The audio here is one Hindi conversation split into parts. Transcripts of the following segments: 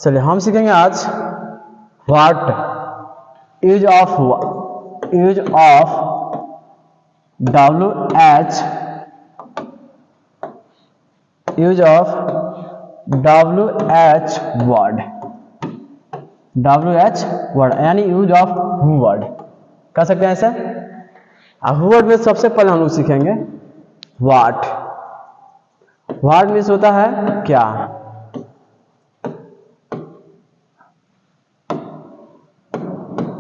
चलिए हम सीखेंगे आज what use of WH use of WH word यानी यूज ऑफ हु वर्ड कह सकते हैं ऐसे। अब हु वर्ड में सबसे पहले हम लोग सीखेंगे व्हाट मीन्स होता है क्या।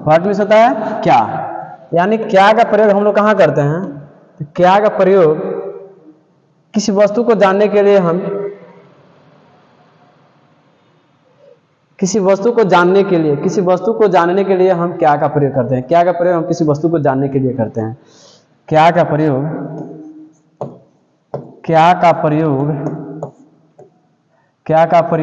व्हाट मीन्स होता है क्या, यानी क्या का प्रयोग हम लोग कहाँ करते हैं। तो क्या का प्रयोग किसी वस्तु को जानने के लिए हम किसी वस्तु को जानने के लिए हम क्या का प्रयोग करते हैं। क्या का प्रयोग हम किसी वस्तु को जानने के लिए करते हैं। क्या का प्रयोग हम किसी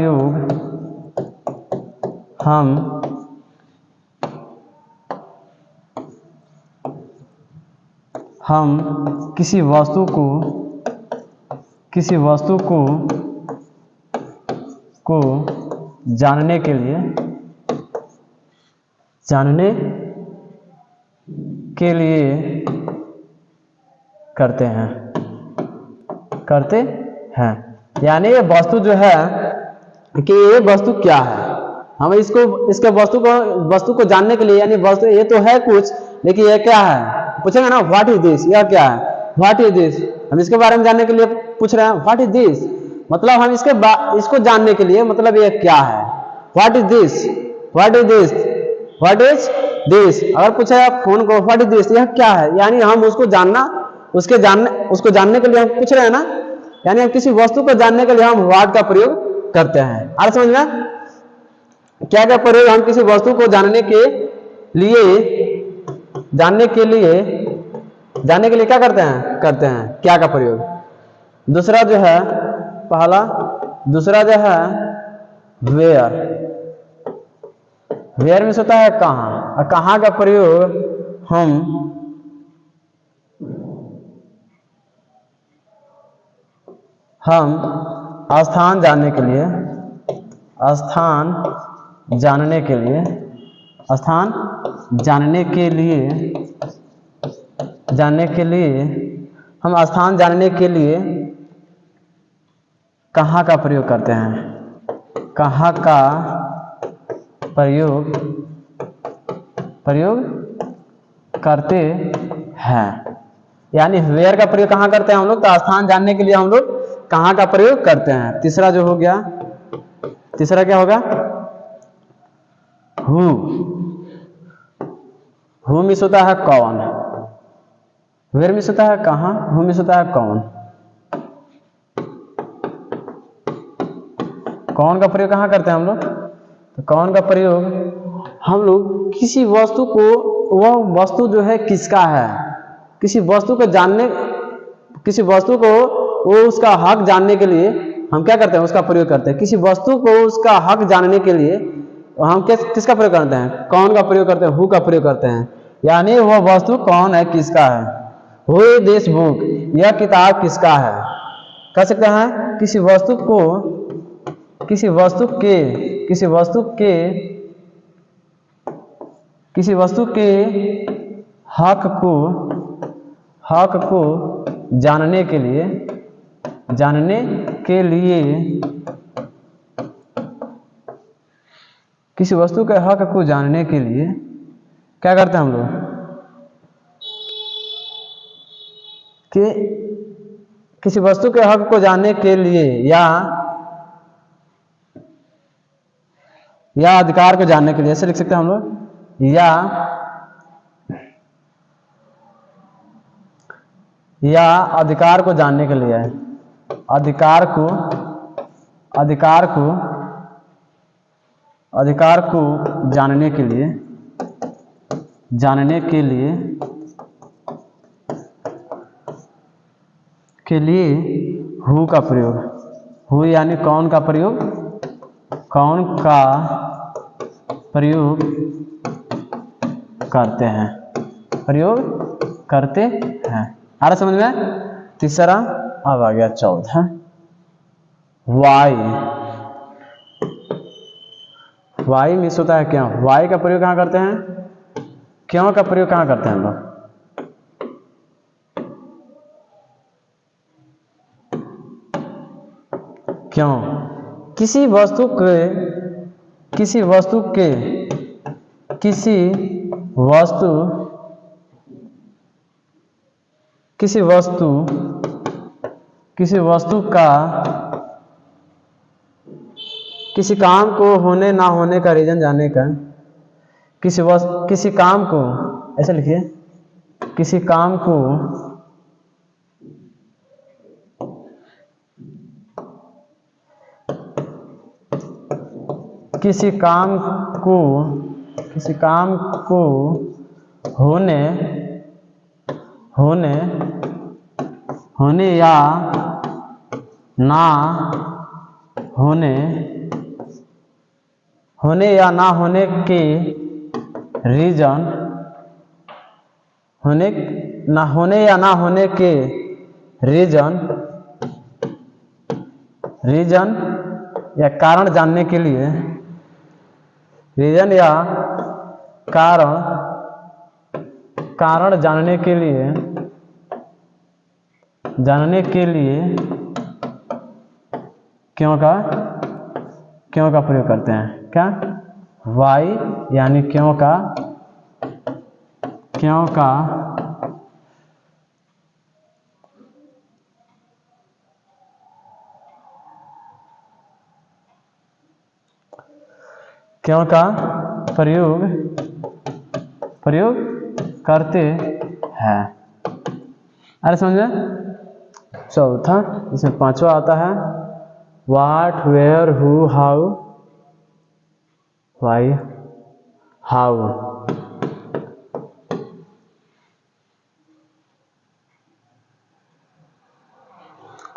वस्तु को जानने के लिए करते हैं। यानी ये वस्तु जो है कि ये वस्तु क्या है, हम इसके वस्तु को जानने के लिए, यानी वस्तु ये तो है कुछ, लेकिन ये क्या है पूछेंगे ना, व्हाट इज दिस, यह क्या है, व्हाट इज दिस। हम इसके बारे में जानने के लिए पूछ रहे हैं व्हाट इज दिस, मतलब हम इसको जानने के लिए, मतलब ये क्या है। व्हाट इज दिस, अगर पूछे आप फोन को व्हाट इज दिस, यह क्या है, यानी हम उसको जानने के लिए हम पूछ रहे हैं ना, यानी हम किसी वस्तु को जानने के लिए हम व्हाट का प्रयोग करते हैं। आ समझ में, क्या का प्रयोग हम किसी वस्तु को जानने के लिए क्या करते हैं क्या का प्रयोग। दूसरा जो है वेयर में होता है कहाँ, और कहाँ का प्रयोग हम स्थान जानने के लिए कहाँ का प्रयोग करते हैं। कहाँ का प्रयोग करते हैं, यानी वेयर का प्रयोग कहाँ करते हैं हम लोग, तो स्थान जानने के लिए हम लोग कहाँ का प्रयोग करते हैं। तीसरा जो हो गया, तीसरा क्या होगा, हु मीन्स होता है कौन, वेयर मीन्स होता है कहाँ, हु मीन्स होता है कौन। कौन का प्रयोग कहाँ करते हैं हम लोग, तो कौन का प्रयोग हम लोग किसी वस्तु को, वह वस्तु जो है किसका है, किसी वस्तु को वो उसका हक जानने के लिए हम क्या करते हैं, उसका प्रयोग करते हैं। किसी वस्तु को उसका हक जानने के लिए हम किसका प्रयोग करते हैं, कौन का प्रयोग करते हैं, हु का प्रयोग करते हैं। यानी वह वस्तु कौन है, किसका है। हु इज दिस बुक, यह किताब किसका है। कह सकते हैं किसी वस्तु के हक को जानने के लिए किसी वस्तु के हक को जानने के लिए क्या करते हैं हम लोग, कि किसी वस्तु के हक को जानने के लिए या अधिकार को जानने के लिए, ऐसे लिख सकते हैं हम लोग, या अधिकार को जानने के लिए, अधिकार को जानने के लिए हु का प्रयोग, हु यानी कौन का प्रयोग करते हैं। आ रहा समझ में। तीसरा अब आ गया चौथा, वाई वाई मिस होता है क्यों। वाई का प्रयोग कहाँ करते हैं, क्यों का प्रयोग कहाँ करते हैं हम लोग। क्यों, किसी वस्तु के किसी वस्तु का किसी काम को होने ना होने का रीजन जानने का, किसी काम को, ऐसे लिखिए, किसी काम को होने या ना होने के रीजन, रीजन या कारण जानने के लिए, रीजन या कारण जानने के लिए क्यों का प्रयोग करते हैं। क्या, वाई यानी क्यों का प्रयोग करते हैं। अरे समझे। चौथा, इसमें पांचवा आता है what, where, who, how, why, how.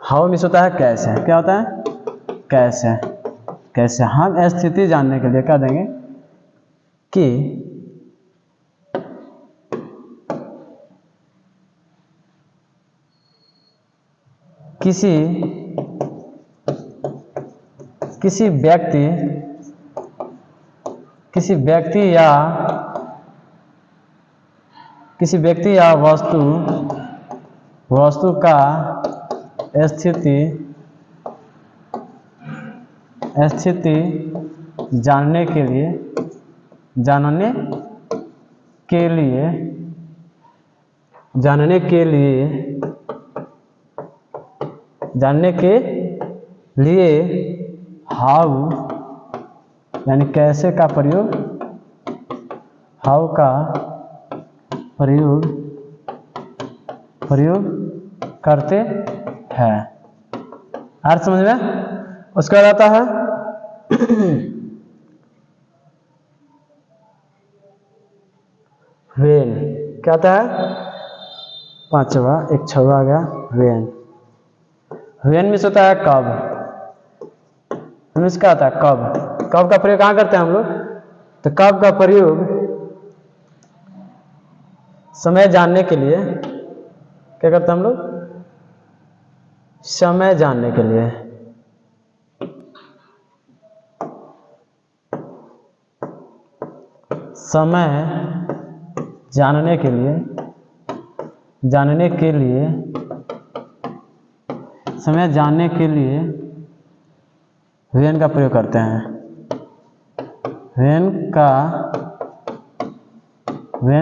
How मिस होता है कैसे। क्या होता है, कैसे। हम स्थिति जानने के लिए क्या देंगे कि किसी व्यक्ति या वस्तु का स्थिति जानने के लिए हाउ यानी कैसे का प्रयोग, प्रयोग करते हैं। अर्थ समझ में। उसके बाद आता है वेन। क्या आता है, पांचवा, एक छवा आ गया वेन। वेन मिस होता है कब। मिस क्या आता है, कब का प्रयोग कहाँ करते हैं हम लोग। तो कब का प्रयोग समय जानने के लिए क्या करते हैं हम लोग, समय जानने के लिए। समय जानने के लिए समय जानने के लिए वेन का प्रयोग करते हैं। वेन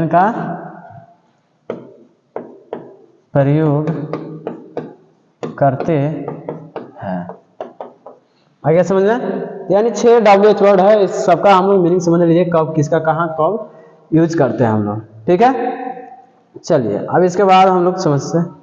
का प्रयोग करते हैं। आगे समझ में। यानी 6 WH वर्ड है, इस सबका हम लोग मीनिंग समझ लीजिए, कब किसका कहाँ कब यूज करते हैं हम लोग। ठीक है, चलिए अब इसके बाद हम लोग समझते हैं